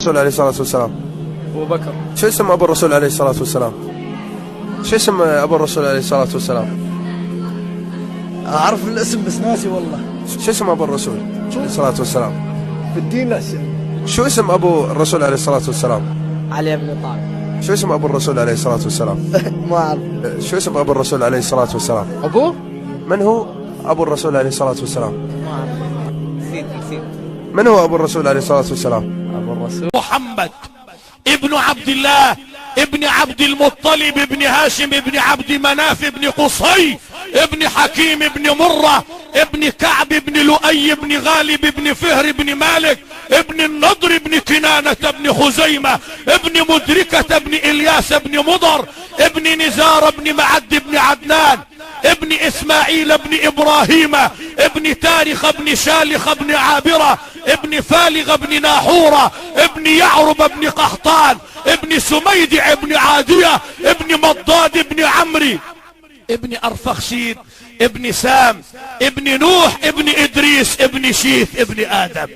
الرسول عليه الصلاة والسلام؟ أبو بكر. شو اسم أبو الرسول عليه الصلاة والسلام؟ شو اسم أبو الرسول عليه الصلاة والسلام؟ أعرف الاسم بس ناسي والله. شو اسم أبو الرسول عليه الصلاة والسلام؟ في الدين لا اسم. شو اسم أبو الرسول عليه الصلاة والسلام؟ علي بن طالب. شو اسم أبو الرسول عليه الصلاة والسلام؟ ما أعرف. شو اسم أبو الرسول عليه الصلاة والسلام؟ أبوه؟ من هو أبو الرسول عليه الصلاة والسلام؟ ما أعرف. نسيت. من هو أبو الرسول عليه الصلاة والسلام؟ أبو الرسول محمد ابن عبد الله ابن عبد المطلب ابن هاشم ابن عبد مناف ابن قصي ابن حكيم ابن مرة ابن كعب ابن لؤي ابن غالب ابن فهر ابن مالك ابن النضر ابن كنانة ابن خزيمة ابن مدركة ابن إلياس ابن مضر ابن نزار ابن معد ابن عدنان ابن إسماعيل ابن إبراهيم ابن تارخ ابن شالخ ابن عابرة ابن فالغ ابن ناحورة ابن يعرب ابن قحطان ابن سميدع ابن عادية ابن مضاد ابن عمري ابن أرفخشيد ابن سام ابن نوح ابن إدريس ابن شيث ابن آدم.